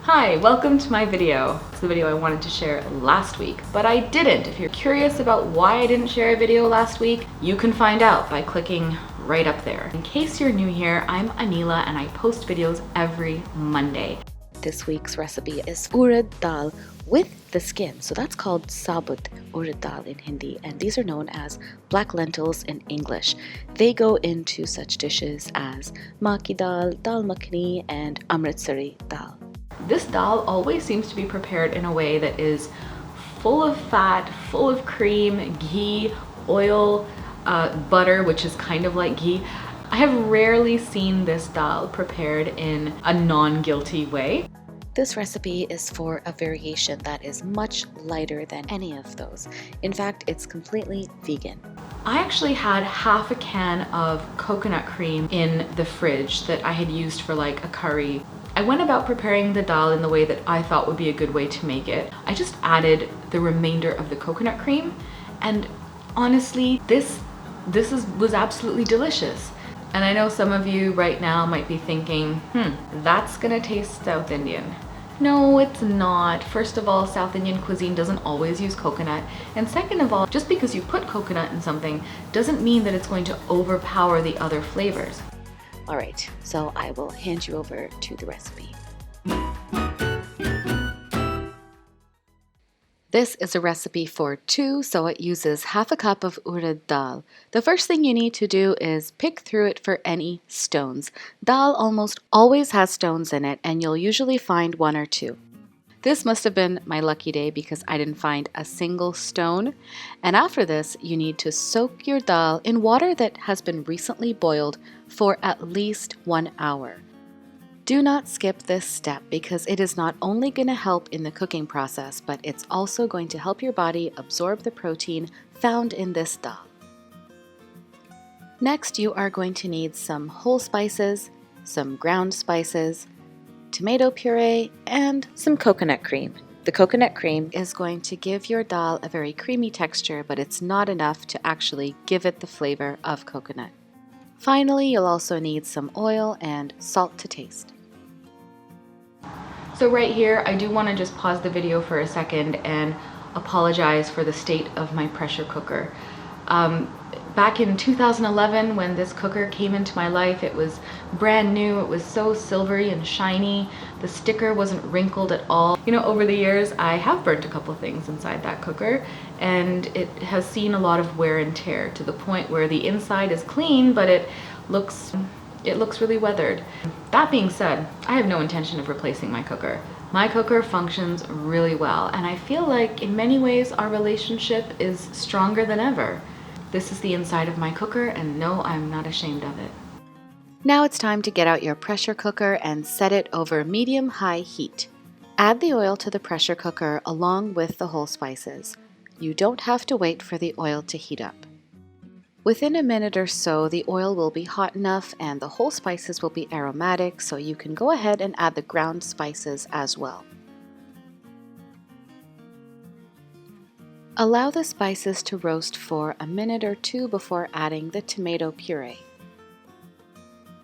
Hi, welcome to my video. It's the video I wanted to share last week, but I didn't. If you're curious about why I didn't share a video last week, you can find out by clicking right up there. In case you're new here, I'm Aneela and I post videos every Monday. This week's recipe is Urad Dal with the skin. So that's called sabut, Urad Dal in Hindi, and these are known as black lentils in English. They go into such dishes as maa ki dal, dal makhani, and amritsari dal. This dal always seems to be prepared in a way that is full of fat, full of cream, ghee, oil, butter, which is kind of like ghee. I have rarely seen this dal prepared in a non-guilty way. This recipe is for a variation that is much lighter than any of those. In fact, it's completely vegan. I actually had half a can of coconut cream in the fridge that I had used for like a curry. I went about preparing the dal in the way that I thought would be a good way to make it. I just added the remainder of the coconut cream, and honestly, this was absolutely delicious. And I know some of you right now might be thinking, that's gonna taste South Indian. No, it's not. First of all, South Indian cuisine doesn't always use coconut. And second of all, just because you put coconut in something doesn't mean that it's going to overpower the other flavors. All right, so I will hand you over to the recipe. This is a recipe for two, so it uses half a cup of urad dal. The first thing you need to do is pick through it for any stones. Dal almost always has stones in it, and you'll usually find one or two. This must have been my lucky day because I didn't find a single stone. And after this, you need to soak your dal in water that has been recently boiled for at least 1 hour. Do not skip this step because it is not only going to help in the cooking process, but it's also going to help your body absorb the protein found in this dal. Next, you are going to need some whole spices, some ground spices, tomato puree, and some coconut cream. The coconut cream is going to give your dal a very creamy texture, but it's not enough to actually give it the flavor of coconut. Finally, you'll also need some oil and salt to taste. So right here, I do want to just pause the video for a second and apologize for the state of my pressure cooker. Back in 2011, when this cooker came into my life, it was brand new. It was so silvery and shiny. The sticker wasn't wrinkled at all. You know, over the years, I have burnt a couple things inside that cooker, and it has seen a lot of wear and tear to the point where the inside is clean, but it looks really weathered. That being said, I have no intention of replacing my cooker. My cooker functions really well, and I feel like in many ways our relationship is stronger than ever. This is the inside of my cooker, and no, I'm not ashamed of it. Now it's time to get out your pressure cooker and set it over medium-high heat. Add the oil to the pressure cooker along with the whole spices. You don't have to wait for the oil to heat up. Within a minute or so, the oil will be hot enough and the whole spices will be aromatic, so you can go ahead and add the ground spices as well. Allow the spices to roast for a minute or two before adding the tomato puree.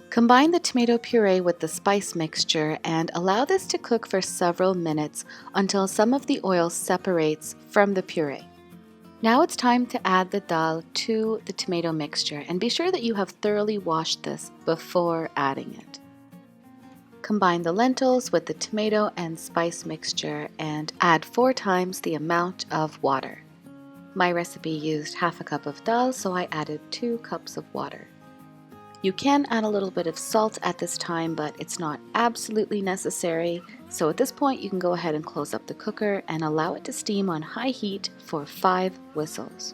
Combine the tomato puree with the spice mixture and allow this to cook for several minutes until some of the oil separates from the puree. Now it's time to add the dal to the tomato mixture, and be sure that you have thoroughly washed this before adding it. Combine the lentils with the tomato and spice mixture and add 4 times the amount of water. My recipe used half a cup of dal, so I added 2 cups of water. You can add a little bit of salt at this time, but it's not absolutely necessary. So at this point, you can go ahead and close up the cooker and allow it to steam on high heat for 5 whistles.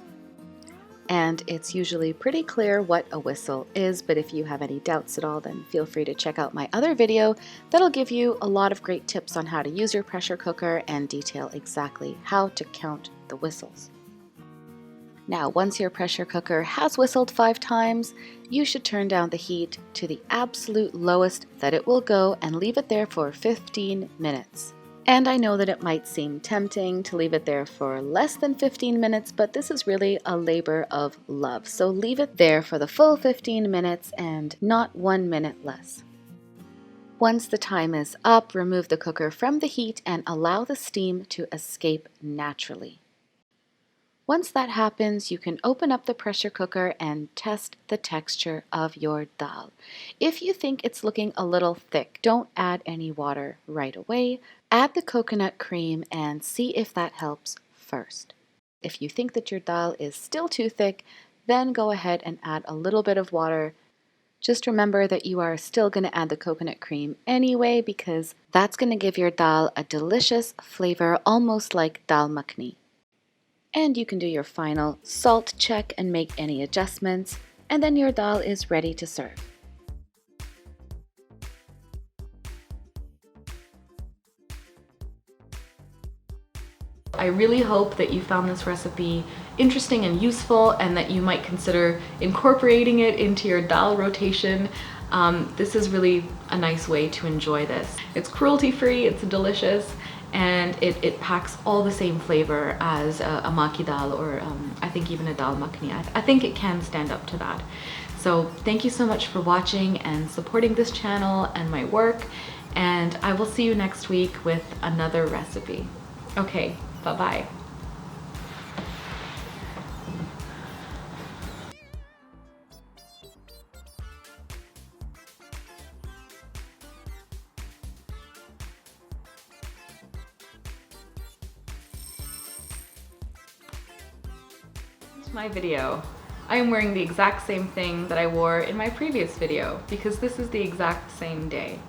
And it's usually pretty clear what a whistle is, but if you have any doubts at all, then feel free to check out my other video that'll give you a lot of great tips on how to use your pressure cooker and detail exactly how to count the whistles. Now, once your pressure cooker has whistled 5 times, you should turn down the heat to the absolute lowest that it will go and leave it there for 15 minutes. And I know that it might seem tempting to leave it there for less than 15 minutes, but this is really a labor of love. So leave it there for the full 15 minutes and not 1 minute less. Once the time is up, remove the cooker from the heat and allow the steam to escape naturally. Once that happens, you can open up the pressure cooker and test the texture of your dal. If you think it's looking a little thick, don't add any water right away. Add the coconut cream and see if that helps first. If you think that your dal is still too thick, then go ahead and add a little bit of water. Just remember that you are still going to add the coconut cream anyway, because that's going to give your dal a delicious flavor, almost like dal makhni. And you can do your final salt check and make any adjustments, and then your dal is ready to serve. I really hope that you found this recipe interesting and useful, and that you might consider incorporating it into your dal rotation. This is really a nice way to enjoy this. It's cruelty-free, it's delicious, and it packs all the same flavor as a maki dal, or I think even a dal makhni. I think it can stand up to that. So thank you so much for watching and supporting this channel and my work, and I will see you next week with another recipe. Okay, bye-bye. My video. I am wearing the exact same thing that I wore in my previous video because this is the exact same day.